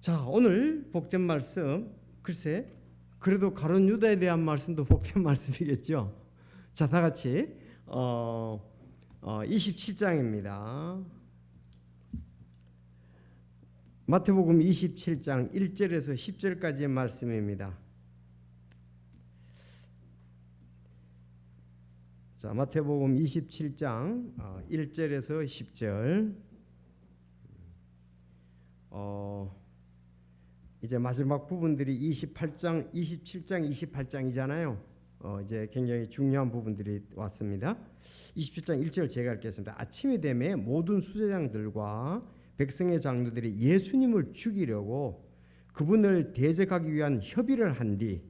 자, 오늘 복된 말씀, 글쎄 그래도 가룟 유다에 대한 말씀도 복된 말씀이겠죠. 자, 다 같이 27장입니다. 마태복음 27장 1절에서 10절까지의 말씀입니다. 자, 마태복음 27장 1절에서 10절. 이제 마지막 부분들이 27장, 28장이잖아요. 이제 굉장히 중요한 부분들이 왔습니다. 27장 1절 제가 읽겠습니다. 아침이 되매 모든 수제장들과 백성의 장로들이 예수님을 죽이려고 그분을 대적하기 위한 협의를 한 뒤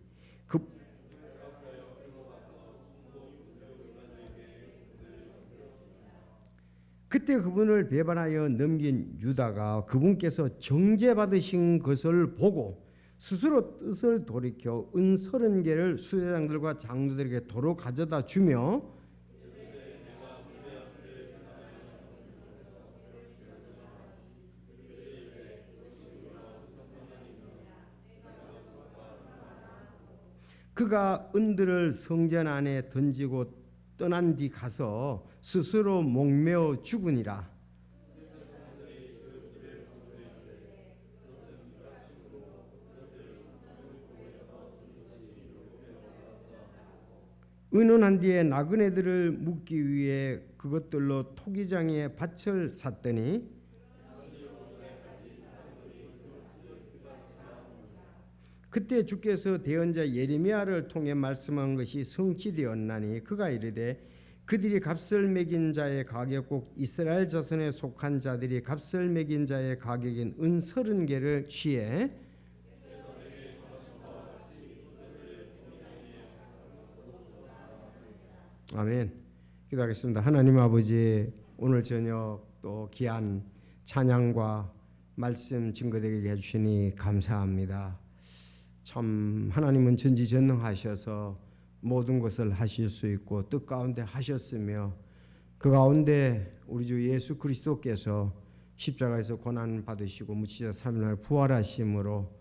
그때 그분을 배반하여 넘긴 유다가 그분께서 정죄받으신 것을 보고 스스로 뜻을 돌이켜 은 30개를 수제장들과 장로들에게 도로 가져다 주며 그가 은들을 성전 안에 던지고 떠난 뒤 가서 스스로 목매어 죽으니라. 은은한 뒤에 나그네들을 묻기 위해 그것들로 토기장에 밭을 샀더니 그때 주께서 대언자 예레미야를 통해 말씀한 것이 성취되었나니 그가 이르되 그들이 값을 매긴 자의 가격 꼭 이스라엘 자손에 속한 자들이 값을 매긴 자의 가격인 은 30개를 취해 아멘. 기도하겠습니다. 하나님 아버지, 오늘 저녁 또 귀한 찬양과 말씀 증거되게 해주시니 감사합니다. 참 하나님은 전지전능하셔서 모든 것을 하실 수 있고 뜻 가운데 하셨으며 그 가운데 우리 주 예수 그리스도께서 십자가에서 고난 받으시고 무치자 3일날 부활하심으로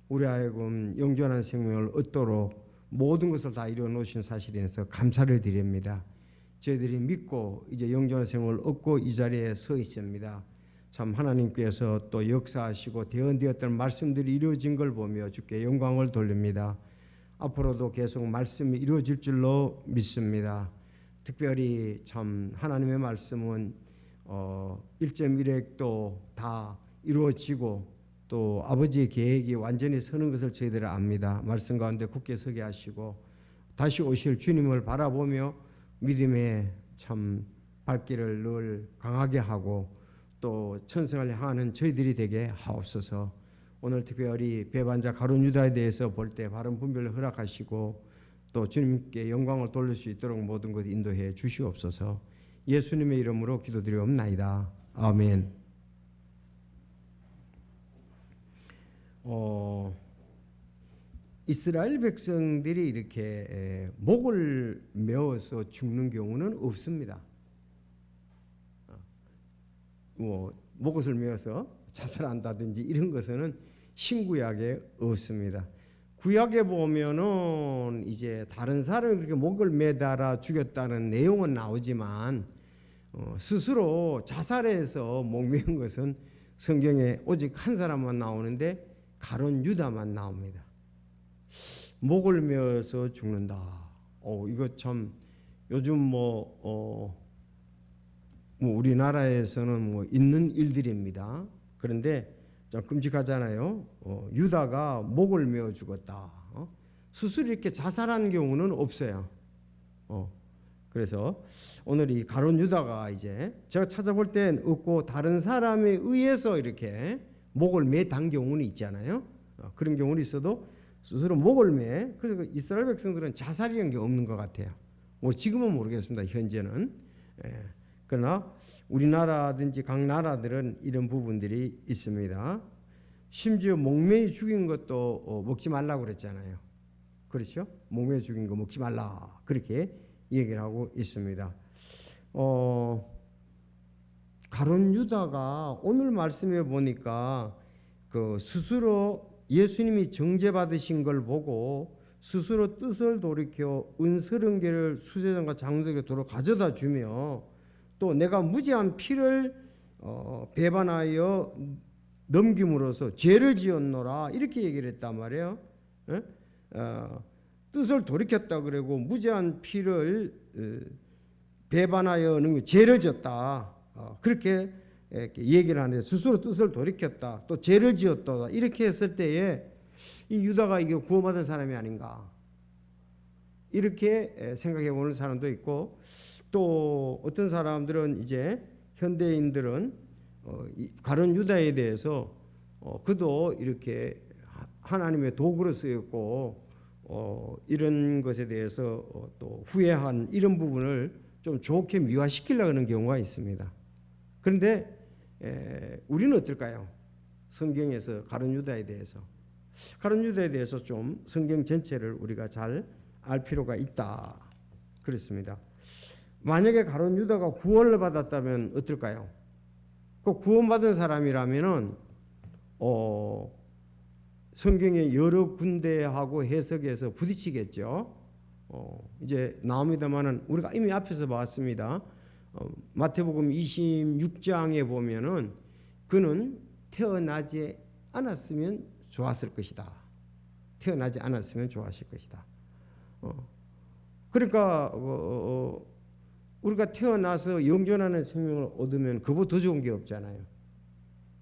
우리 하여금 영존한 생명을 얻도록 모든 것을 다 이루어 놓으신 사실에 인해서 감사를 드립니다. 저희들이 믿고 이제 영존한 생명을 얻고 이 자리에 서 있습니다. 참 하나님께서 또 역사하시고 대언되었던 말씀들이 이루어진 걸 보며 주께 영광을 돌립니다. 앞으로도 계속 말씀이 이루어질 줄로 믿습니다. 특별히 참 하나님의 말씀은 1.1핵도 다 이루어지고 또 아버지의 계획이 완전히 서는 것을 저희들은 압니다. 말씀 가운데 굳게 서게 하시고 다시 오실 주님을 바라보며 믿음의 참 발길을 늘 강하게 하고 또 천성을 향하는 저희들이 되게 하옵소서. 오늘 특별히 배반자 가룟 유다에 대해서 볼 때 바른 분별을 허락하시고 또 주님께 영광을 돌릴 수 있도록 모든 것 인도해 주시옵소서. 예수님의 이름으로 기도드리옵나이다. 아멘. 이스라엘 백성들이 이렇게 목을 메어서 죽는 경우는 없습니다. 목옷을 메어서 자살한다든지 이런 것은 신구약에 없습니다. 구약에 보면은 이제 다른 사람이 그렇게 목을 매달아 죽였다는 내용은 나오지만 스스로 자살해서 목 메은 것은 성경에 오직 한 사람만 나오는데 가룟 유다만 나옵니다. 목을 메어서 죽는다. 이거 참 요즘 우리나라에서는 있는 일들입니다. 그런데 좀 끔찍하잖아요. 유다가 목을 메어 죽었다. 스스로 이렇게 자살한 경우는 없어요. 그래서 오늘 이 가룟 유다가 이제 제가 찾아볼 땐 없고 다른 사람에 의해서 이렇게 목을 매단 경우는 있잖아요. 그런 경우는 있어도 스스로 목을 매. 그래서 이스라엘 백성들은 자살이라는 게 없는 것 같아요. 지금은 모르겠습니다. 현재는. 그러나 우리나라든지 각 나라들은 이런 부분들이 있습니다. 심지어 목매이 죽인 것도 먹지 말라고 그랬잖아요. 그렇죠? 목매이 죽인 거 먹지 말라. 그렇게 얘기를 하고 있습니다. 가룟 유다가 오늘 말씀에 보니까 그 스스로 예수님이 정죄받으신 걸 보고 스스로 뜻을 돌이켜 은스러운 길을 수제장과 장로들에게 도로 가져다 주며 또 내가 무지한 피를 배반하여 넘김으로써 죄를 지었노라 이렇게 얘기를 했단 말이에요. 뜻을 돌이켰다 그러고 무지한 피를 배반하여 넘기 죄를 지었다 그렇게 얘기를 하는데 스스로 뜻을 돌이켰다 또 죄를 지었다 이렇게 했을 때에 이 유다가 이게 구원받은 사람이 아닌가 이렇게 생각해 보는 사람도 있고 또 어떤 사람들은 이제 현대인들은 가룟 유다에 대해서 그도 이렇게 하나님의 도구로 쓰였고 이런 것에 대해서 또 후회한 이런 부분을 좀 좋게 미화시키려고 하는 경우가 있습니다. 그런데 우리는 어떨까요? 성경에서 가룟 유다에 대해서 좀 성경 전체를 우리가 잘 알 필요가 있다 그렇습니다. 만약에 가룟 유다가 구원을 받았다면 어떨까요? 그 구원받은 사람이라면은 성경의 여러 군데하고 해석에서 부딪히겠죠. 이제 나옵니다만은 우리가 이미 앞에서 봤습니다. 마태복음 26장에 보면은 그는 태어나지 않았으면 좋았을 것이다. 태어나지 않았으면 좋았을 것이다. 그러니까 우리가 태어나서 영존하는 생명을 얻으면 그보다 더 좋은 게 없잖아요.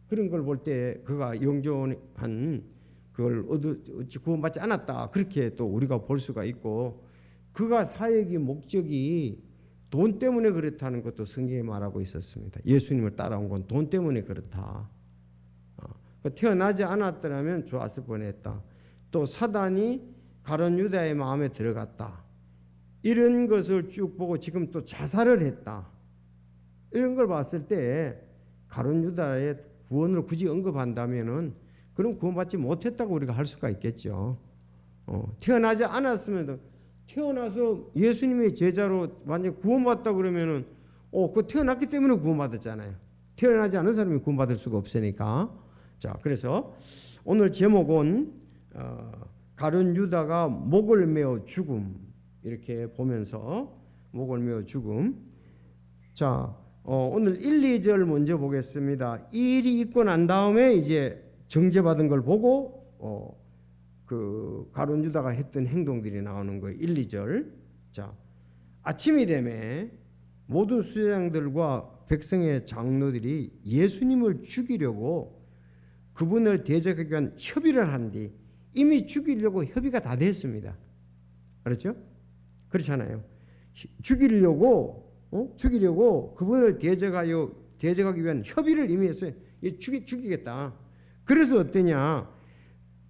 그런 걸 볼 때 그가 영존한 그걸 어찌 구원받지 않았다 그렇게 또 우리가 볼 수가 있고 그가 사역의 목적이 돈 때문에 그렇다는 것도 성경에 말하고 있었습니다. 예수님을 따라온 건 돈 때문에 그렇다. 태어나지 않았더라면 좋았을 뻔했다. 또 사단이 가룟 유다의 마음에 들어갔다. 이런 것을 쭉 보고 지금 또 자살을 했다. 이런 걸 봤을 때 가룟 유다의 구원을 굳이 언급한다면은 그럼 구원받지 못했다고 우리가 할 수가 있겠죠. 태어나지 않았으면 태어나서 예수님의 제자로 만약 구원받다 그러면은 그 태어났기 때문에 구원받았잖아요. 태어나지 않은 사람이 구원받을 수가 없으니까. 자, 그래서 오늘 제목은 가룟 유다가 목을 메어 죽음 이렇게 보면서 목을 메어 죽음. 자, 오늘 1, 2절 먼저 보겠습니다. 이 일이 있고 난 다음에 이제 정죄받은 걸 보고 그 가룟 유다가 했던 행동들이 나오는 거예요. 1, 2절. 자, 아침이 되매 모든 수장들과 백성의 장로들이 예수님을 죽이려고 그분을 대적하기 위한 협의를 한 뒤 이미 죽이려고 협의가 다 됐습니다. 그렇죠? 그렇잖아요. 죽이려고 그분을 대적하기 위한 협의를 이미 했어요. 죽이겠다. 그래서 어떠냐?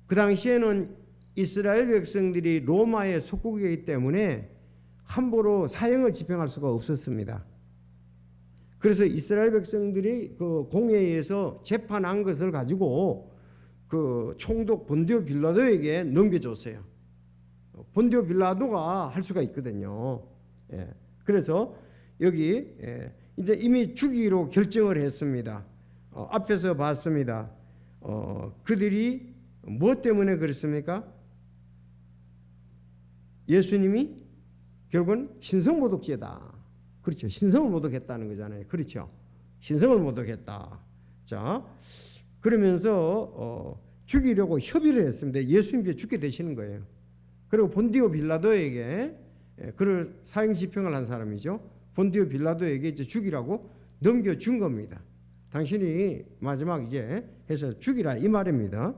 그 당시에는 이스라엘 백성들이 로마의 속국이기 때문에 함부로 사형을 집행할 수가 없었습니다. 그래서 이스라엘 백성들이 그 공회에서 재판한 것을 가지고 그 총독 본디오 빌라도에게 넘겨줬어요. 본디오 빌라도가 할 수가 있거든요. 그래서 여기 이제 이미 죽이기로 결정을 했습니다. 앞에서 봤습니다. 그들이 무엇 때문에 그랬습니까? 예수님이 결국은 신성모독죄다. 그렇죠. 신성을 모독했다는 거잖아요. 그렇죠. 신성을 모독했다. 자, 그러면서 죽이려고 협의를 했습니다. 예수님께 죽게 되시는 거예요. 그리고 본디오 빌라도에게 그를 사형 집행을 한 사람이죠. 본디오 빌라도에게 이제 죽이라고 넘겨준 겁니다. 당신이 마지막 이제 해서 죽이라 이 말입니다.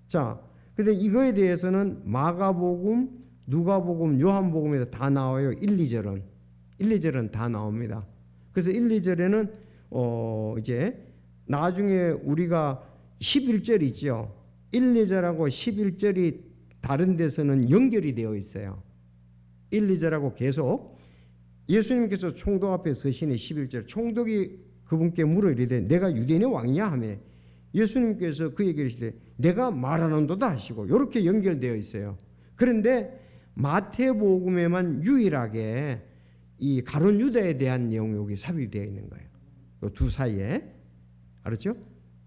자, 근데 이거에 대해서는 마가복음, 누가복음, 요한복음에서 다 나와요. 1, 2절은 다 나옵니다. 그래서 1, 2절에는 이제 나중에 우리가 11절 있죠. 1, 2절하고 11절이 다른 데서는 연결이 되어 있어요. 1, 2절하고 계속 예수님께서 총독 앞에 서시니 11절 총독이 그분께 물어 이르되 내가 유대인의 왕이냐 하며 예수님께서 그에게 이르시되 내가 말하는도다 하시고 이렇게 연결되어 있어요. 그런데 마태복음에만 유일하게 이 가룟 유다에 대한 내용이 여기 삽입되어 있는 거예요. 이 두 사이에. 알았죠?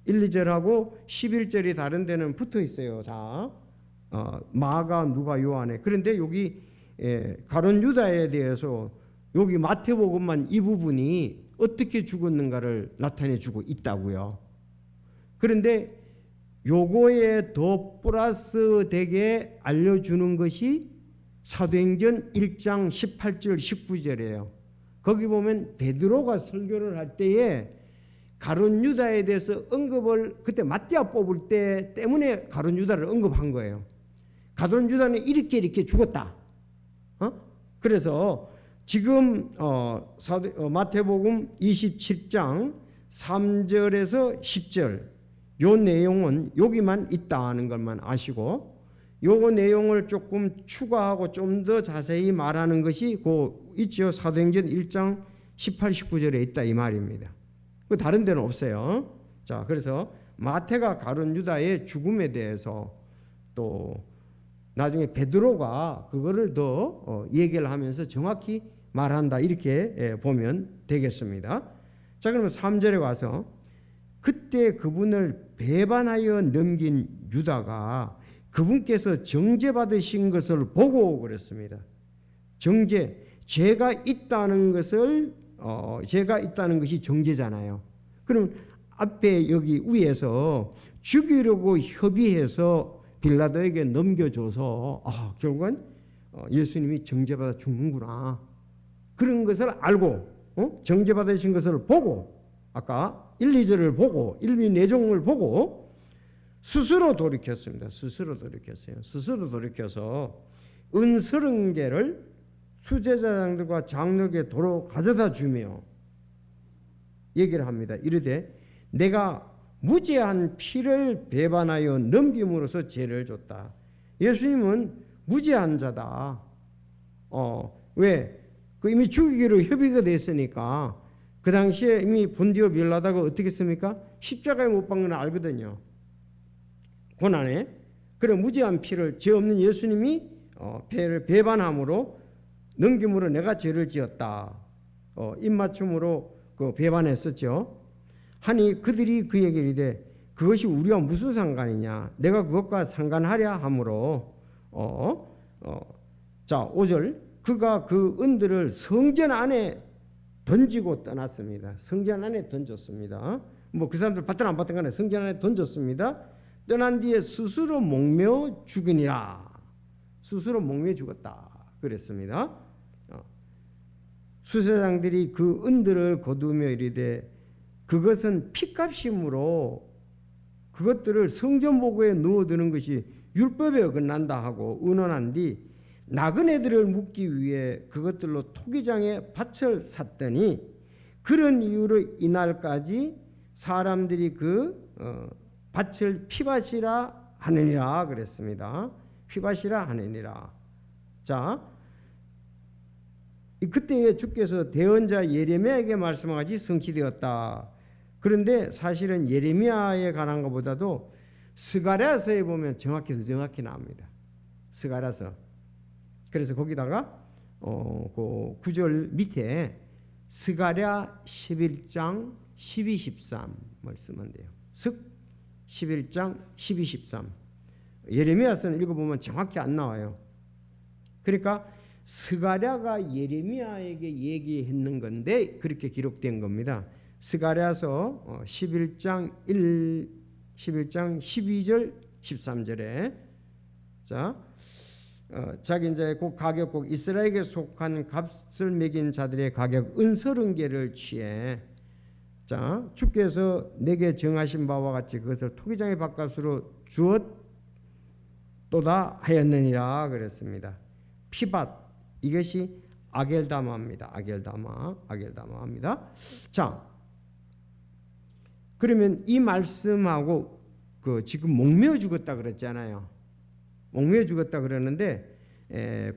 1, 2절하고 11절이 다른 데는 붙어 있어요. 다 마가, 누가, 요한에. 그런데 여기 가룟 유다에 대해서 여기 마태복음만 이 부분이 어떻게 죽었는가를 나타내 주고 있다고요. 그런데 요거에 더 플러스 되게 알려주는 것이 사도행전 1장 18절 19절이에요. 거기 보면 베드로가 설교를 할 때에 가룟 유다에 대해서 언급을 그때 마띠아 뽑을 때 때문에 가룟 유다를 언급한 거예요. 가룟 유다는 이렇게 죽었다. 그래서 지금 마태복음 27장 3절에서 10절 요 내용은 여기만 있다는 것만 아시고 요 내용을 조금 추가하고 좀 더 자세히 말하는 것이 있죠. 사도행전 1장 18, 19절에 있다 이 말입니다. 그 다른 데는 없어요. 자, 그래서 마태가 가룟 유다의 죽음에 대해서 또 나중에 베드로가 그거를 더 얘기를 하면서 정확히 말한다 이렇게 보면 되겠습니다. 자, 그러면 3절에 와서 그때 그분을 배반하여 넘긴 유다가 그분께서 정죄받으신 것을 보고 그랬습니다. 죄가 있다는 것이 정죄잖아요. 그럼 앞에 여기 위에서 죽이려고 협의해서 빌라도에게 넘겨줘서 결국은 예수님이 정죄받아 죽는구나. 그런 것을 알고 정죄받으신 것을 보고 아까 1, 2절을 보고 1, 2 내종을 보고 스스로 돌이켰습니다. 스스로 돌이켜서 은서른개를 수제자장들과 장로에게 도로 가져다 주며 얘기를 합니다. 이르되 내가 무죄한 피를 배반하여 넘김으로써 죄를 줬다. 예수님은 무죄한 자다. 왜? 이미 죽이기로 협의가 됐으니까 그 당시에 이미 본디오 빌라도가 어떻게 했습니까? 십자가에 못 박는 걸 알거든요. 고난에. 그래 무죄한 피를 죄 없는 예수님이 피를 배반함으로 넘김으로 내가 죄를 지었다. 입맞춤으로 배반했었죠. 하니 그들이 그에게 이르되 그것이 우리와 무슨 상관이냐? 내가 그것과 상관하랴 하므로 자 5절 그가 그 은들을 성전 안에 던지고 떠났습니다. 성전 안에 던졌습니다. 뭐 그 사람들 받든 안 받든 간에 성전 안에 던졌습니다. 떠난 뒤에 스스로 목매어 죽이니라. 스스로 목매어 죽었다. 그랬습니다. 수사장들이 그 은들을 거두며 이르되 그것은 피값임으로 그것들을 성전보고에 넣어두는 것이 율법에 어긋난다 하고 의논한 뒤 나그네들을 묻기 위해 그것들로 토기장에 밭을 샀더니 그런 이유로 이날까지 사람들이 그 밭을 피밭이라 하느니라 그랬습니다. 피밭이라 하느니라. 자, 그때에 주께서 대언자 예레미야에게 말씀하지 성취되었다. 그런데 사실은 예레미야에 관한 것보다도 스가랴서에 보면 정확히 나옵니다. 스가랴서. 그래서 거기다가 그 9절 밑에 스가랴 11장 12, 13을 쓰면 돼요. 슥 11장 12, 13. 예레미야서는 읽어보면 정확히 안 나와요. 그러니까 스가랴가 예레미야에게 얘기했는 건데 그렇게 기록된 겁니다. 스가랴서 11장 12절 13절에 자 자기 이제 곧 가격 곧 이스라엘에게 속한 값을 매긴 자들의 가격 은서른개를 취해 자 주께서 내게 정하신 바와 같이 그것을 토기장의 밥값으로 주었도다 하였느니라 그랬습니다. 피밭 이것이 아겔다마입니다. 아겔다마입니다. 자 그러면 이 말씀하고 지금 목매어 죽었다 그랬잖아요. 목매어 죽었다 그러는데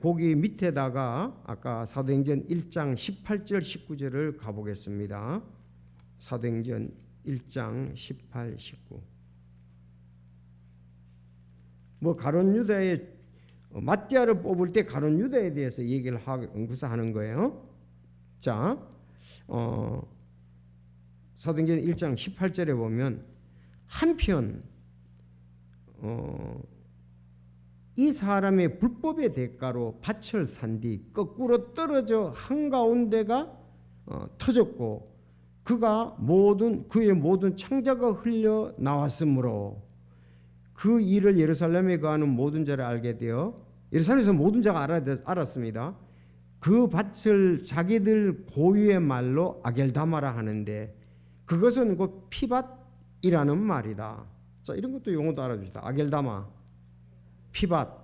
거기 밑에다가 아까 사도행전 1장 18절 19절을 가보겠습니다. 사도행전 1장 18, 19. 뭐 가룟 유다의 마띠아를 뽑을 때 가룟 유다에 대해서 얘기를 하는 거예요. 자, 사도행전 1장 18절에 보면 한편 이 사람의 불법의 대가로 밭을 산 뒤 거꾸로 떨어져 한가운데가 터졌고 그의 모든 창자가 흘려 나왔으므로 그 일을 예루살렘에 거하는 모든 자를 알게 되어 예루살렘에서 모든 자가 알았습니다. 그 밭을 자기들 고유의 말로 아겔다마라 하는데 그것은 곧 피밭이라는 말이다. 자, 이런 것도 용어도 알아줍시다. 아겔다마, 피밭.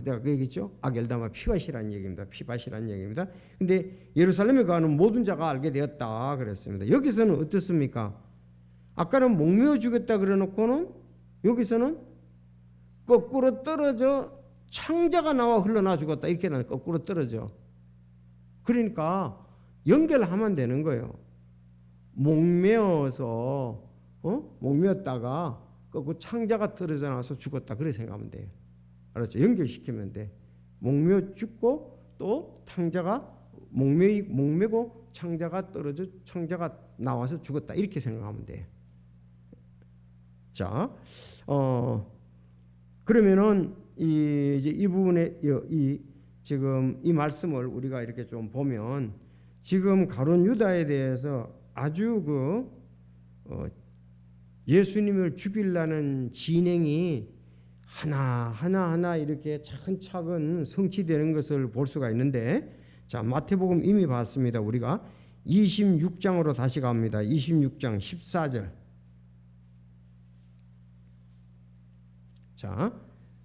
내가 그 얘기했죠. 아겔다마 피밭이라는 얘기입니다. 피밭이라는 얘기입니다. 근데 예루살렘에 가는 모든 자가 알게 되었다 그랬습니다. 여기서는 어떻습니까? 아까는 목매어 주겠다 그래놓고는 여기서는 거꾸로 떨어져 창자가 나와 흘러나 죽었다 이렇게는 거꾸로 떨어져. 그러니까 연결하면 되는 거예요. 목매어서 목매었다가 그 창자가 떨어져 나와서 죽었다 그렇게 생각하면 돼요. 알았죠? 연결시키면 돼. 목매어 죽고 또 창자가 목매고 창자가 떨어져 창자가 나와서 죽었다 이렇게 생각하면 돼요. 자, 그러면은 이 부분에 지금 이 말씀을 우리가 이렇게 좀 보면 지금 가룟 유다에 대해서 아주 예수님을 죽이려는 진행이 하나 이렇게 차근차근 성취되는 것을 볼 수가 있는데, 자, 마태복음 이미 봤습니다. 우리가 26장으로 다시 갑니다. 26장 14절. 자,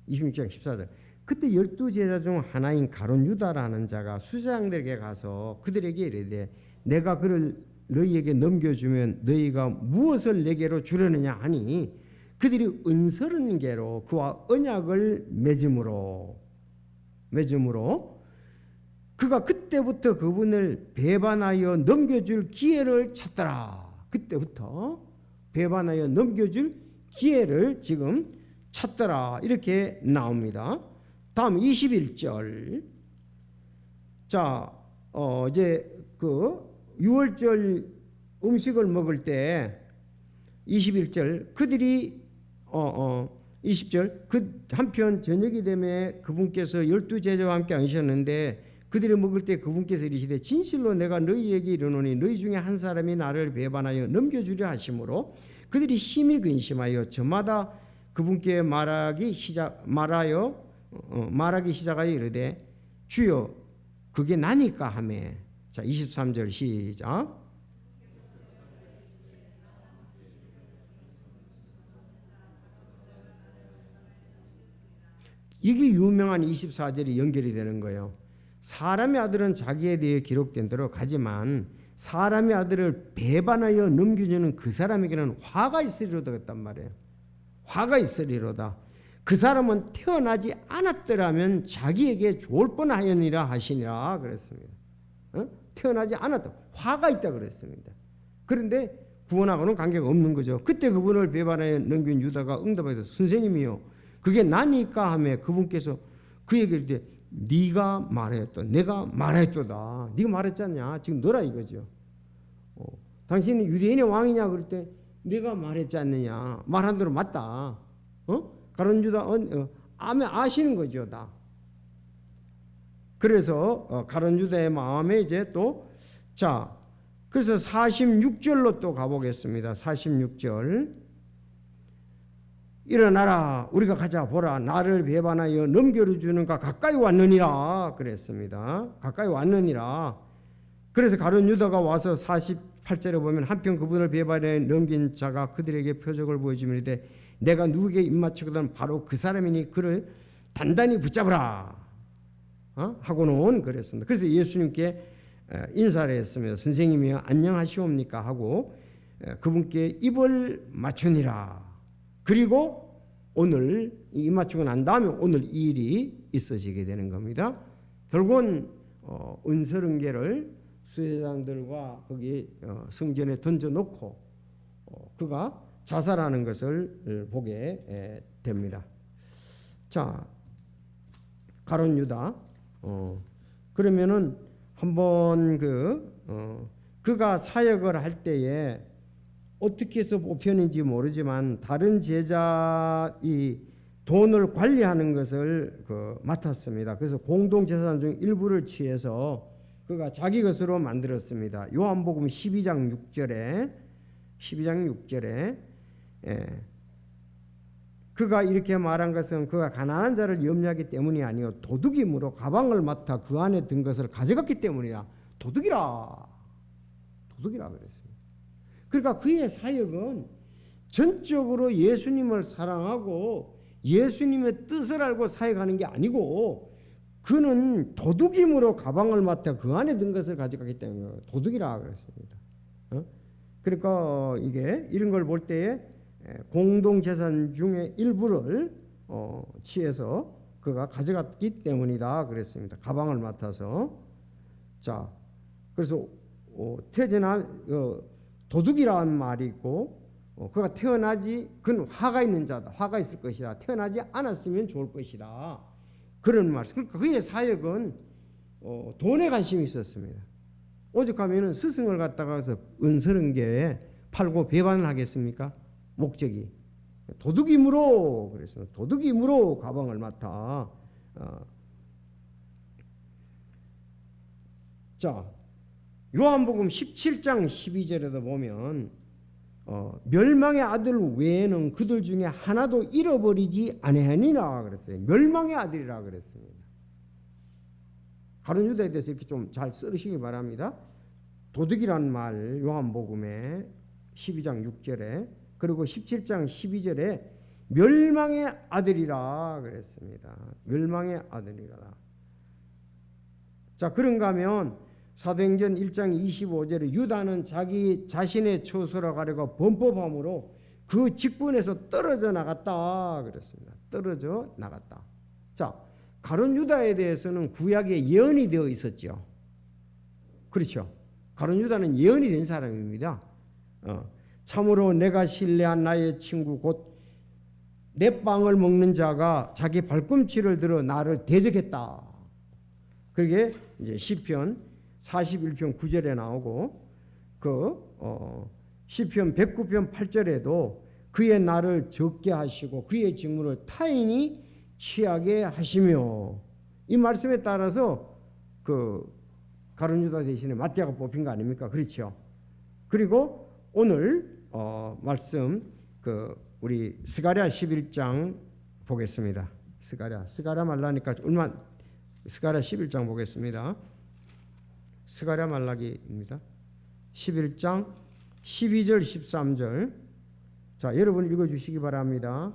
26장 14절. 그때 12제자 중 하나인 가룟 유다라는 자가 수장들에게 가서 그들에게 이르되 내가 그를 너희에게 넘겨주면 너희가 무엇을 내게로 주려느냐 하니 그들이 은서른개로 그와 언약을 맺음으로 그가 그때부터 그분을 배반하여 넘겨줄 기회를 찾더라. 그때부터 배반하여 넘겨줄 기회를 지금 찾더라. 이렇게 나옵니다. 다음 21절. 자, 이제 그 6월절 음식을 먹을 때 21절 그들이 20절 그 한편 저녁이 되매 그분께서 12제자와 함께 앉으셨는데 그들이 먹을 때 그분께서 이르시되 진실로 내가 너희에게 이르노니 너희 중에 한 사람이 나를 배반하여 넘겨주려 하심으로 그들이 심히 근심하여 저마다 그분께 말하기 시작하여 이르되 주여 그게 나니까 하매. 자, 23절 시작. 이게 유명한 24절이 연결이 되는 거예요. 사람의 아들은 자기에 대해 기록된 대로 가지만 사람의 아들을 배반하여 넘겨주는 그 사람에게는 화가 있으리로다 했단 말이에요. 화가 있으리로다. 그 사람은 태어나지 않았더라면 자기에게 좋을 뻔하였니라 하시니라 그랬습니다. 태어나지 않았다. 화가 있다 그랬습니다. 그런데 구원하고는 관계가 없는 거죠. 그때 그분을 배반하여 넘긴 유다가 응답하여 선생님이요 그게 나니까 하며 그분께서 그에게 이르되 네가 말하였다. 내가 말하였도다. 네가 말했지 않냐. 지금 너라 이거죠. 당신은 유대인의 왕이냐 그럴 때 네가 말했지 않느냐. 말한 대로 맞다. 가룟 유다 아시는 거죠 다. 그래서 가룟 유다의 마음에 이제 또 자 그래서 46절로 또 가보겠습니다. 46절 일어나라 우리가 가자 보라 나를 배반하여 넘겨주는가 가까이 왔느니라 그랬습니다. 가까이 왔느니라. 그래서 가룟 유다가 와서 48절에 보면 한편 그분을 배반하여 넘긴 자가 그들에게 표적을 보여주면 이르되 내가 누구에게 입맞추거든 바로 그 사람이니 그를 단단히 붙잡으라 하고는 그랬습니다. 그래서 예수님께 인사를 했으며 선생님이여 안녕하시옵니까 하고 그분께 입을 맞추니라. 그리고 오늘 입맞추고 난 다음에 오늘 이 일이 있어지게 되는 겁니다. 결국은 은설은개를 수제장들과 거기 성전에 던져놓고 그가 자살하는 것을 보게 됩니다. 자, 가룟 유다. 그러면은 한번 그가 사역을 할 때에 어떻게 해서 뽑혔는지 모르지만 다른 제자 이 돈을 관리하는 것을 맡았습니다. 그래서 공동재산 중 일부를 취해서 그가 자기 것으로 만들었습니다. 요한복음 12장 6절에 그가 이렇게 말한 것은 그가 가난한 자를 염려하기 때문이 아니요 도둑임으로 가방을 맡아 그 안에 든 것을 가져갔기 때문이야. 도둑이라 그랬습니다. 그러니까 그의 사역은 전적으로 예수님을 사랑하고 예수님의 뜻을 알고 사역하는 게 아니고 그는 도둑임으로 가방을 맡아 그 안에 든 것을 가져갔기 때문에 도둑이라 그랬습니다. 그러니까 이게 이런 걸 볼 때에 공동재산 중에 일부를 취해서 그가 가져갔기 때문이다 그랬습니다. 가방을 맡아서. 자, 그래서 도둑이라는 말이 있고 그가 그는 화가 있는 자다. 화가 있을 것이다. 태어나지 않았으면 좋을 것이다. 그런 말씀. 그러니까 그의 사역은 돈에 관심이 있었습니다. 오죽하면은 스승을 갖다가서 은서른개에 팔고 배반을 하겠습니까? 목적이 도둑임으로 그랬습니다. 도둑임으로 가방을 맡아. 자, 요한복음 17장 12절에도 보면 멸망의 아들 외에는 그들 중에 하나도 잃어버리지 아니하니라 그랬어요. 멸망의 아들이라 그랬습니다. 가룟 유다에 대해서 이렇게 좀 잘 쓰시기 바랍니다. 도둑이란 말 요한복음에 12장 6절에 그리고 17장 12절에 멸망의 아들이라 그랬습니다. 멸망의 아들이라. 자, 그런가 하면 사도행전 1장 25절에 유다는 자기 자신의 처소로 가려고 범법함으로 그 직분에서 떨어져 나갔다 그랬습니다. 떨어져 나갔다. 자, 가룟 유다에 대해서는 구약에 예언이 되어 있었죠. 그렇죠. 가룟 유다는 예언이 된 사람입니다. 참으로 내가 신뢰한 나의 친구 곧 내 빵을 먹는 자가 자기 발꿈치를 들어 나를 대적했다. 그게 이제 시편 41편 9절에 나오고 시편 109편 8절에도 그의 나를 적게 하시고 그의 직무를 타인이 취하게 하시며 이 말씀에 따라서 가룟 유다 대신에 마띠아가 뽑힌 거 아닙니까? 그렇죠. 그리고 오늘 말씀 우리 스가랴 11장 보겠습니다. 스가랴 말라니까 스가랴 11장 보겠습니다. 스가랴 말라기입니다. 11장 12절 13절. 자, 여러분 읽어 주시기 바랍니다.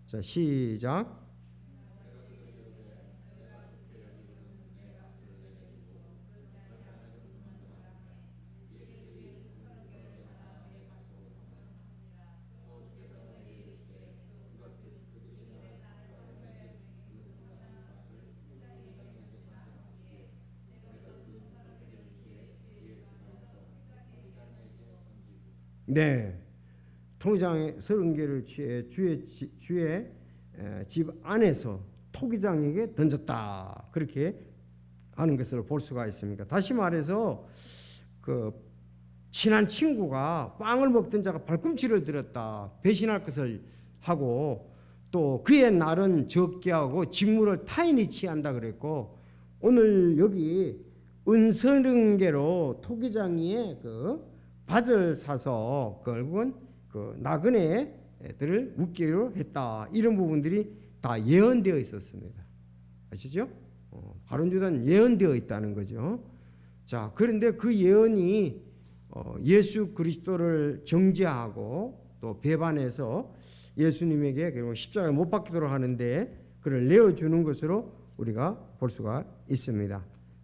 자, 시작. 네, 토기장의 30개를 취해 주의 집 안에서 토기장에게 던졌다. 그렇게 하는 것을 볼 수가 있습니다. 다시 말해서 친한 친구가 빵을 먹던 자가 발꿈치를 들었다. 배신할 것을 하고 또 그의 날은 적게 하고 직무를 타인이 취한다 그랬고 오늘 여기 은서른개로 토기장이의 밭을 사서 결국은 나그네들을 묶기로 했다. 이런 부분들이 다 예언되어 있었습니다. 아시죠? 가룟 유다는 예언되어 있다는 거죠. 자, 그런데 그 예언이 예수 그리스도를 정죄하고 또 배반해서 예수님에게 결국 십자가에 못 박히도록 하는데 그를 내어주는 것으로 우리가 볼 수가 있습니다.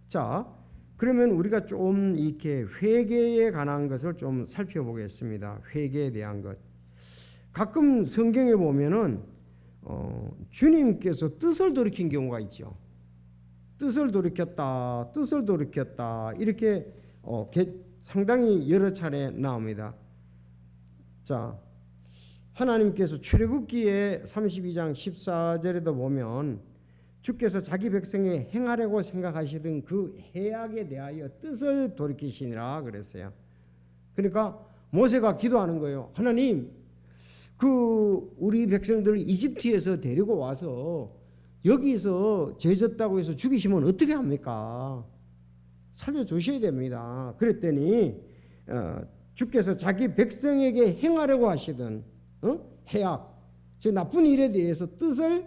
자, 그러면 우리가 좀 이렇게 회개에 관한 것을 좀 살펴보겠습니다. 회개에 대한 것. 가끔 성경에 보면은 주님께서 뜻을 돌이킨 경우가 있죠. 뜻을 돌이켰다, 뜻을 돌이켰다 이렇게 상당히 여러 차례 나옵니다. 자, 하나님께서 출애굽기에 32장 14절에도 보면 주께서 자기 백성에 행하려고 생각하시던 그 해악에 대하여 뜻을 돌이키시니라 그랬어요. 그러니까 모세가 기도하는 거예요. 하나님, 그 우리 백성들을 이집트에서 데리고 와서 여기서 죄졌다고 해서 죽이시면 어떻게 합니까? 살려주셔야 됩니다. 그랬더니 주께서 자기 백성에게 행하려고 하시던 해악, 즉 나쁜 일에 대해서 뜻을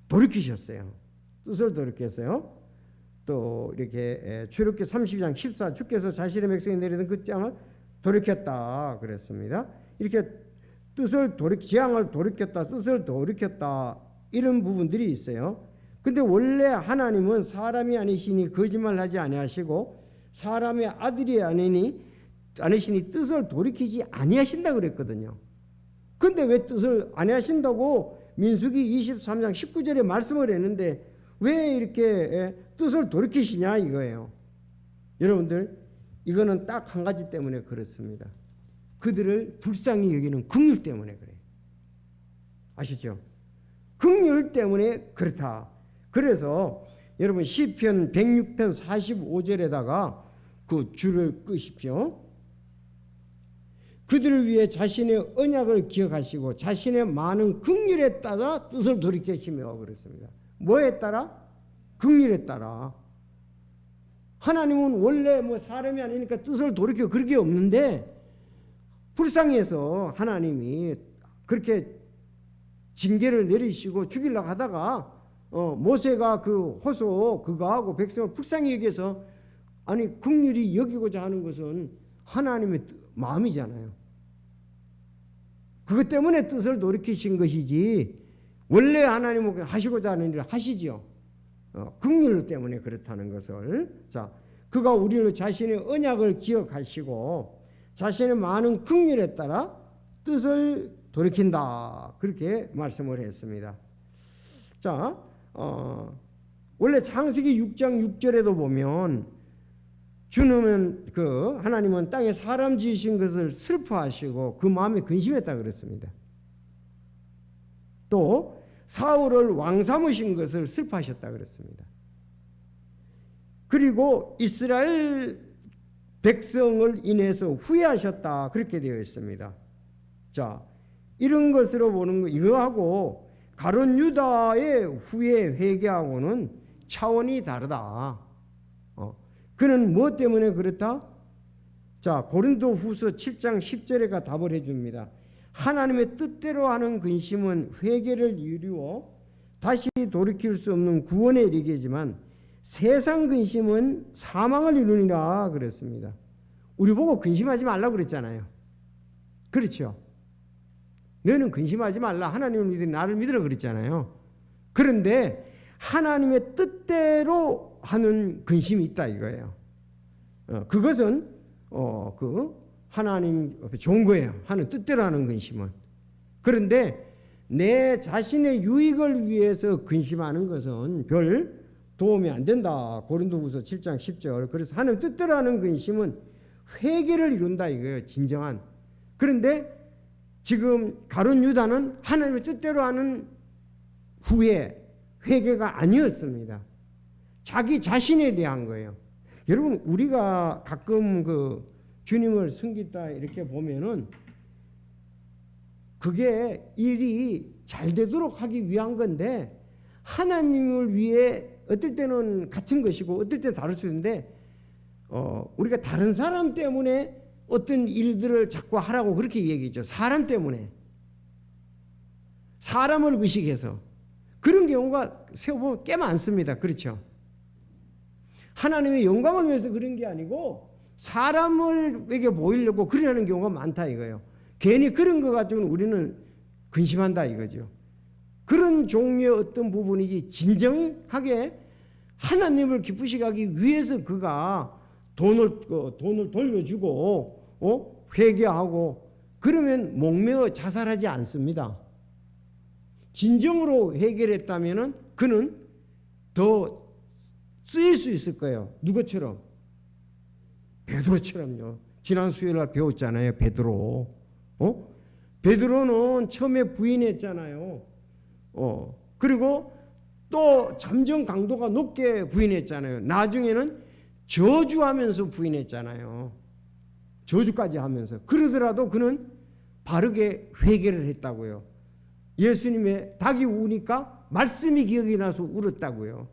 돌이키셨어요. 뜻을 돌이켰어요. 또 이렇게 출애굽기 32장 14 주께서 자신의 백성이 내리던 그 장을 돌이켰다 그랬습니다. 이렇게 재앙을 돌이켰다, 뜻을 돌이켰다, 이런 부분들이 있어요. 근데 원래 하나님은 사람이 아니시니 거짓말하지 아니하시고 사람의 아들이 아니시니 뜻을 돌이키지 아니하신다 그랬거든요. 근데 왜 뜻을 아니하신다고 민수기 23장 19절에 말씀을 했는데 왜 이렇게 뜻을 돌이키시냐 이거예요. 여러분들, 이거는 딱 한 가지 때문에 그렇습니다. 그들을 불쌍히 여기는 긍휼 때문에 그래요. 아시죠? 긍휼 때문에 그렇다. 그래서 여러분 시편 106편 45절에다가 그 줄을 끄십시오. 그들을 위해 자신의 언약을 기억하시고 자신의 많은 긍휼에 따라 뜻을 돌이키시며 그랬습니다. 뭐에 따라? 긍휼에 따라. 하나님은 원래 사람이 아니니까 뜻을 돌이켜 그런 게 없는데 불쌍해서 하나님이 그렇게 징계를 내리시고 죽이려고 하다가 모세가 그 호소 그거하고 백성을 불쌍히 여기서 아니 긍휼히 여기고자 하는 것은 하나님의 마음이잖아요. 그것 때문에 뜻을 돌이키신 것이지 원래 하나님은 하시고자 하는 일을 하시지요. 긍휼 때문에 그렇다는 것을. 자, 그가 우리를 자신의 언약을 기억하시고 자신의 많은 긍휼에 따라 뜻을 돌이킨다. 그렇게 말씀을 했습니다. 자, 원래 창세기 6장 6절에도 보면 주님은 하나님은 땅에 사람 지으신 것을 슬퍼하시고 그 마음에 근심했다 그랬습니다. 또 사울을 왕 삼으신 것을 슬퍼하셨다 그랬습니다. 그리고 이스라엘 백성을 인해서 후회하셨다 그렇게 되어 있습니다. 자, 이런 것으로 보는 거 이거하고 가룟 유다의 후회 회개하고는 차원이 다르다. 그는 무엇 때문에 그렇다? 자, 고린도후서 7장 10절에가 답을 해줍니다. 하나님의 뜻대로 하는 근심은 회개를 이루어 다시 돌이킬 수 없는 구원에 이르게지만 세상 근심은 사망을 이루니라 그랬습니다. 우리 보고 근심하지 말라고 그랬잖아요. 그렇죠? 너는 근심하지 말라. 하나님을 믿으니 나를 믿으라 그랬잖아요. 그런데 하나님의 뜻대로 하는 근심이 있다 이거예요. 그것은 하나님 앞에 좋은 거예요. 하는 뜻대로 하는 근심은. 그런데 내 자신의 유익을 위해서 근심하는 것은 별 도움이 안 된다. 고린도후서 7장 10절. 그래서 하나님 뜻대로 하는 근심은 회개를 이룬다 이거예요. 진정한. 그런데 지금 가룟 유다는 하나님의 뜻대로 하는 후회, 회개가 아니었습니다. 자기 자신에 대한 거예요. 여러분, 우리가 가끔 주님을 섬기다 이렇게 보면은 그게 일이 잘 되도록 하기 위한 건데 하나님을 위해 어떨 때는 같은 것이고 어떨 때는 다를 수 있는데 우리가 다른 사람 때문에 어떤 일들을 자꾸 하라고 그렇게 얘기했죠. 사람 때문에. 사람을 의식해서. 그런 경우가 세워보면 꽤 많습니다. 그렇죠? 하나님의 영광을 위해서 그런 게 아니고 사람에게 보이려고 그러는 경우가 많다 이거예요. 괜히 그런 거 가지고는 우리는 근심한다 이거죠. 그런 종류의 어떤 부분이지 진정하게 하나님을 기쁘시게 하기 위해서 그가 돈을 돌려주고 회개하고 그러면 목매어 자살하지 않습니다. 진정으로 회개를 했다면 그는 더 쓰일 수 있을 거예요. 누구처럼? 베드로처럼요. 지난 수요일날 배웠잖아요. 베드로. 베드로는 처음에 부인했잖아요. 그리고 또 점점 강도가 높게 부인했잖아요. 나중에는 저주하면서 부인했잖아요. 저주까지 하면서. 그러더라도 그는 바르게 회개를 했다고요. 예수님의 닭이 우니까 말씀이 기억이 나서 울었다고요.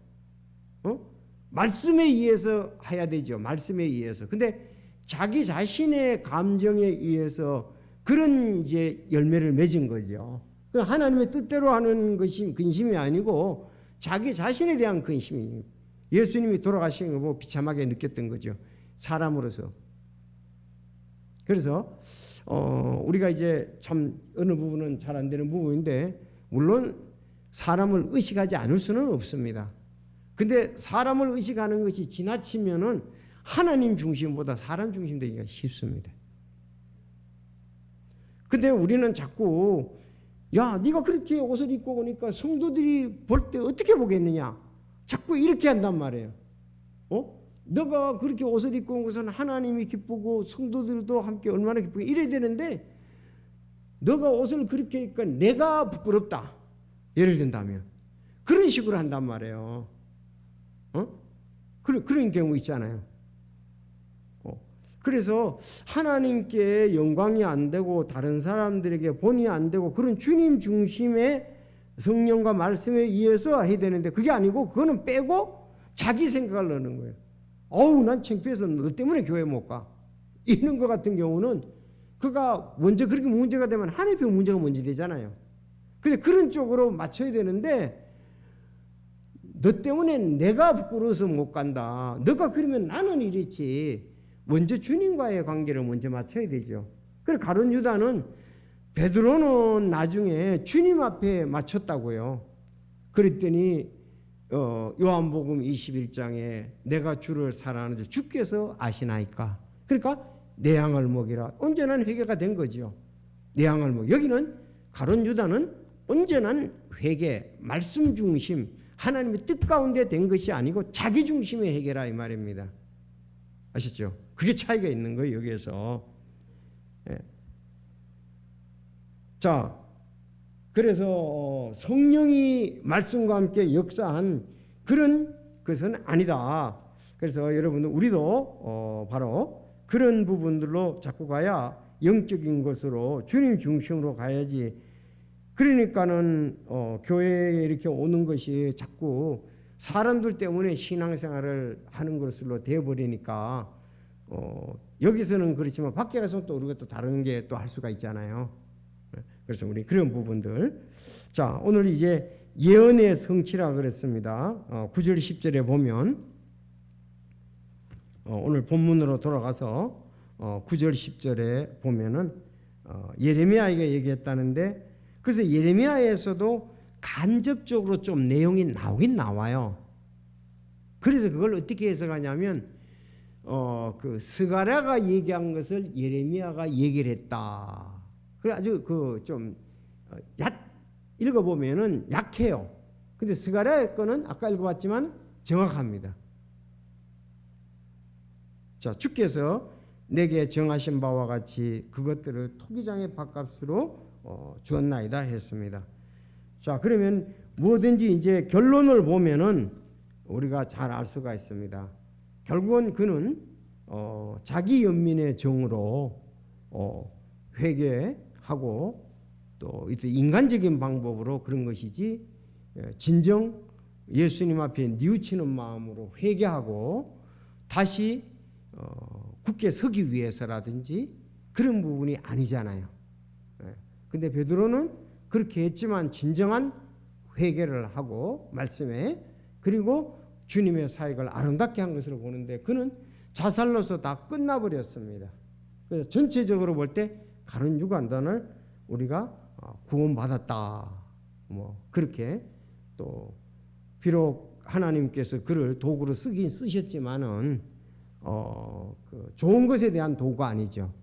말씀에 의해서 해야 되죠. 말씀에 의해서. 근데 자기 자신의 감정에 의해서 그런 이제 열매를 맺은 거죠. 하나님의 뜻대로 하는 것이 근심이 아니고 자기 자신에 대한 근심이, 예수님이 돌아가신 거 보고 비참하게 느꼈던 거죠. 사람으로서. 그래서 우리가 이제 참 어느 부분은 잘 안 되는 부분인데, 물론 사람을 의식하지 않을 수는 없습니다. 근데 사람을 의식하는 것이 지나치면은 하나님 중심보다 사람 중심 되기가 쉽습니다. 근데 우리는 자꾸 야, 네가 그렇게 옷을 입고 오니까 성도들이 볼 때 어떻게 보겠느냐, 자꾸 이렇게 한단 말이에요. 너가 그렇게 옷을 입고 온 것은 하나님이 기쁘고 성도들도 함께 얼마나 기쁘게 이래야 되는데, 너가 옷을 그렇게 입으니까 내가 부끄럽다, 예를 든다면 그런 식으로 한단 말이에요. 그런 경우 있잖아요. 그래서 하나님께 영광이 안 되고 다른 사람들에게 본이 안 되고 그런 주님 중심의 성령과 말씀에 의해서 해야 되는데, 그게 아니고 그거는 빼고 자기 생각을 넣는 거예요. 어우, 난 창피해서 너 때문에 교회 못 가, 이런 것 같은 경우는 그가 먼저 그렇게 문제가 되면 하나님의 문제가 먼저 되잖아요. 근데 그런 쪽으로 맞춰야 되는데, 너 때문에 내가 부끄러워서 못 간다, 너가 그러면 나는 이랬지, 먼저 주님과의 관계를 먼저 맞춰야 되죠. 그래서 가룟 유다는, 베드로는 나중에 주님 앞에 맞췄다고요. 그랬더니 요한복음 21장에 내가 주를 사랑하는데 주께서 아시나이까, 그러니까 내 양을 먹이라, 온전한 회개가 된 거죠. 내 양을 먹. 여기는 가룟 유다는 온전한 회개, 말씀 중심, 하나님의 뜻 가운데 된 것이 아니고 자기 중심의 회개라 이 말입니다. 아셨죠? 그게 차이가 있는 거예요, 여기에서. 예. 자, 그래서 성령이 말씀과 함께 역사한 그런 것은 아니다. 그래서 여러분, 우리도 바로 그런 부분들로 자꾸 가야 영적인 것으로 주님 중심으로 가야지. 그러니까는 교회에 이렇게 오는 것이 자꾸 사람들 때문에 신앙생활을 하는 것으로 되어버리니까 여기서는 그렇지만 밖에 가서는 또 우리가 또 다른 게 또 할 수가 있잖아요. 그래서 우리 그런 부분들. 자, 오늘 이제 예언의 성취라 그랬습니다. 9절 10절에 보면, 오늘 본문으로 돌아가서 9절 10절에 보면은 예레미야에게 얘기했다는데, 그래서 예레미야에서도 간접적으로 좀 내용이 나오긴 나와요. 그래서 그걸 어떻게 해석하냐면, 그 스가랴가 얘기한 것을 예레미야가 얘기를 했다. 그래 아주 좀 읽어보면은 약해요. 근데 스가랴의 거는 아까 읽어봤지만 정확합니다. 자, 주께서 내게 정하신 바와 같이 그것들을 토기장의 밥값으로 주었나이다 했습니다. 자, 그러면 뭐든지 이제 결론을 보면은 우리가 잘 알 수가 있습니다. 결국은 그는 자기 연민의 정으로 회개하고 또 인간적인 방법으로 그런 것이지, 진정 예수님 앞에 뉘우치는 마음으로 회개하고 다시 굳게 서기 위해서라든지 그런 부분이 아니잖아요. 근데 베드로는 그렇게 했지만 진정한 회개를 하고 말씀에, 그리고 주님의 사역을 아름답게 한 것으로 보는데, 그는 자살로서 다 끝나버렸습니다. 그래서 전체적으로 볼 때 가룟 유다를 우리가 구원받았다, 뭐 그렇게, 또 비록 하나님께서 그를 도구로 쓰긴 쓰셨지만은 그 좋은 것에 대한 도구가 아니죠.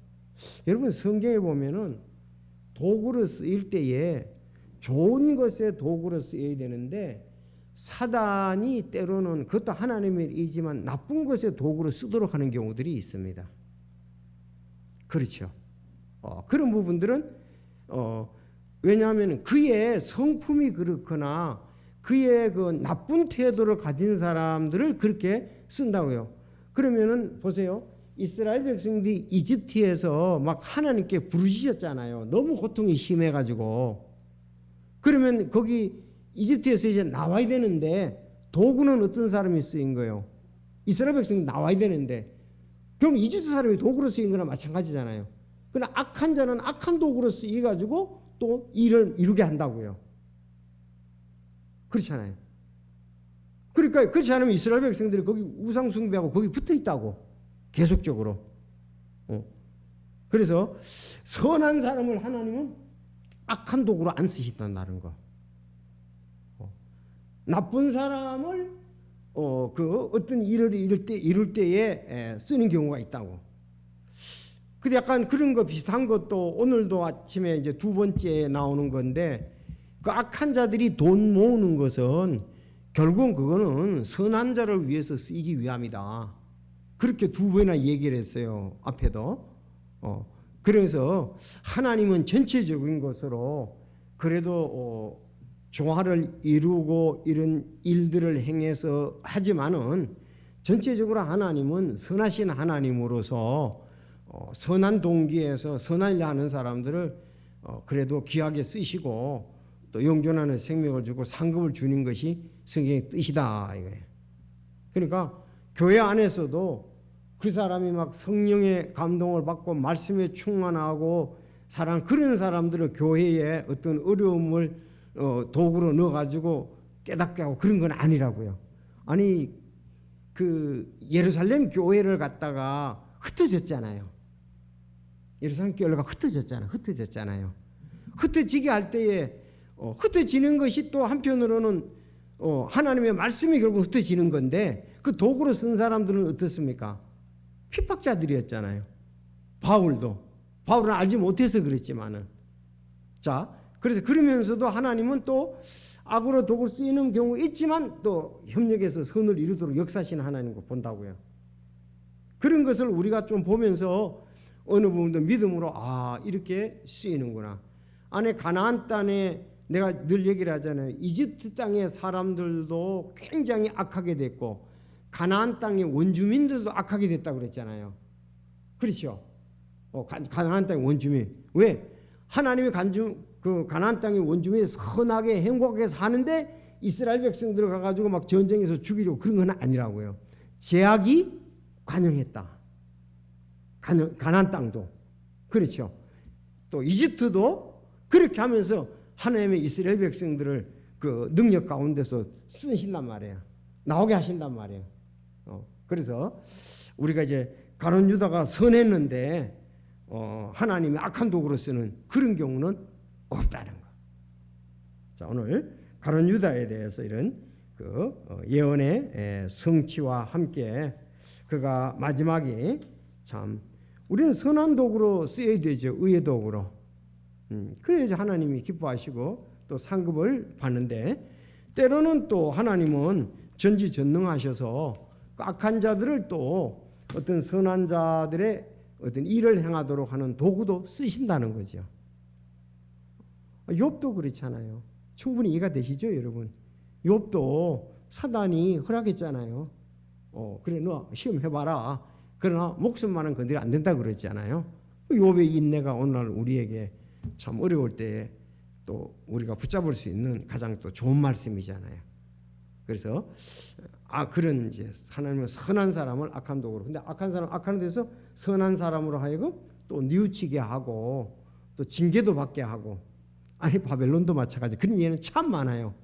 여러분, 성경에 보면은 도구로 쓰일 때에 좋은 것의 도구로 쓰여야 되는데, 사단이 때로는 그것도 하나님의 일이지만 나쁜 것의 도구로 쓰도록 하는 경우들이 있습니다. 그렇죠. 그런 부분들은 왜냐하면 그의 성품이 그렇거나 그의 그 나쁜 태도를 가진 사람들을 그렇게 쓴다고요. 그러면은 보세요. 이스라엘 백성들이 이집트에서 막 하나님께 부르짖었잖아요. 너무 고통이 심해가지고. 그러면 거기 이집트에서 이제 나와야 되는데 도구는 어떤 사람이 쓰인 거예요? 이스라엘 백성이 나와야 되는데 그럼 이집트 사람이 도구로 쓰인 거나 마찬가지잖아요. 그러나 악한 자는 악한 도구로 쓰여가지고 또 일을 이루게 한다고요. 그렇잖아요. 그러니까 그렇지 않으면 이스라엘 백성들이 거기 우상 숭배하고 거기 붙어 있다고 계속적으로. 그래서 선한 사람을 하나님은 악한 도구로 안 쓰신다는 거. 나쁜 사람을 그 어떤 일을 이룰 때에 쓰는 경우가 있다고. 근데 약간 그런 거 비슷한 것도 오늘도 아침에 이제 두 번째 나오는 건데 그 악한 자들이 돈 모으는 것은 결국은 그거는 선한 자를 위해서 쓰이기 위함이다. 그렇게 두 번이나 얘기를 했어요. 앞에도. 그래서 하나님은 전체적인 것으로 그래도 조화를 이루고 이런 일들을 행해서 하지만은 전체적으로 하나님은 선하신 하나님으로서 선한 동기에서 선한 일 하는 사람들을 그래도 귀하게 쓰시고 또 영존하는 생명을 주고 상급을 주는 것이 성경의 뜻이다 이거예요. 그러니까 교회 안에서도 그 사람이 막 성령의 감동을 받고 말씀에 충만하고 사랑 그런 사람들을 교회에 어떤 어려움을 도구로 넣어가지고 깨닫게 하고 그런 건 아니라고요. 아니 그 예루살렘 교회를 갖다가 흩어졌잖아요. 예루살렘 교회가 흩어졌잖아요. 흩어지게 할 때에 흩어지는 것이 또 한편으로는 하나님의 말씀이 결국 흩어지는 건데 그 도구로 쓴 사람들은 어떻습니까? 핍박자들이었잖아요. 바울은 알지 못해서 그랬지만은 자 그래서 그러면서도 하나님은 또 악으로 도구로 쓰이는 경우 있지만 또 협력해서 선을 이루도록 역사하시는 하나님을 본다고요. 그런 것을 우리가 좀 보면서 어느 부분도 믿음으로 이렇게 쓰이는구나. 안에 가나안 땅에 내가 늘 얘기를 하잖아요. 이집트 땅의 사람들도 굉장히 악하게 됐고 가나안 땅의 원주민들도 악하게 됐다고 그랬잖아요. 그렇죠? 가나안 땅의 원주민. 왜? 하나님의 그 가나안 땅의 원주민이 선하게 행복하게 사는데 이스라엘 백성들 가가지고 막 전쟁에서 죽이려고 그런 건 아니라고요. 제약이 관영했다. 가나안 땅도. 그렇죠? 또 이집트도 그렇게 하면서 하나님의 이스라엘 백성들을 그 능력 가운데서 쓰신단 말이에요. 나오게 하신단 말이에요. 그래서 우리가 이제 가룟 유다가 선했는데 하나님이 악한 도구로 쓰는 그런 경우는 없다는 거. 자, 오늘 가룟 유다에 대해서 이런 그 예언의 성취와 함께 그가 마지막에 참 우리는 선한 도구로 쓰여야 되죠. 의의 도구로. 그래야지 하나님이 기뻐하시고 또 상급을 받는데 때로는 또 하나님은 전지전능하셔서 악한 자들을 또 어떤 선한 자들의 어떤 일을 행하도록 하는 도구도 쓰신다는 거죠. 욥도 그렇잖아요. 충분히 이해가 되시죠, 여러분? 욥도 사단이 허락했잖아요. 그래 너 시험 해봐라. 그러나 목숨만은 건드려 안 된다 그랬잖아요. 욥의 인내가 오늘 우리에게 참 어려울 때에 또 우리가 붙잡을 수 있는 가장 또 좋은 말씀이잖아요. 그래서 그런 이제 하나님은 선한 사람을 악한 도구로, 근데 악한 사람 악한 데서 선한 사람으로 하여금 또 뉘우치게 하고 또 징계도 받게 하고. 아니 바벨론도 마찬가지. 그런 예는 참 많아요.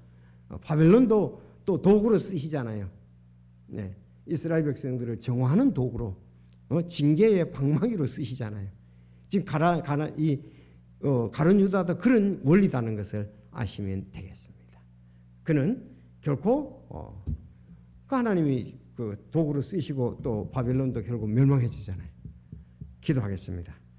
바벨론도 또 도구로 쓰시잖아요. 네, 이스라엘 백성들을 정화하는 도구로 징계의 방망이로 쓰시잖아요. 지금 가룟 유다도 그런 원리다는 것을 아시면 되겠습니다. 그는 결코 그 하나님이 그 도구로 쓰시고 또 바벨론도 결국 멸망해지잖아요. 기도하겠습니다.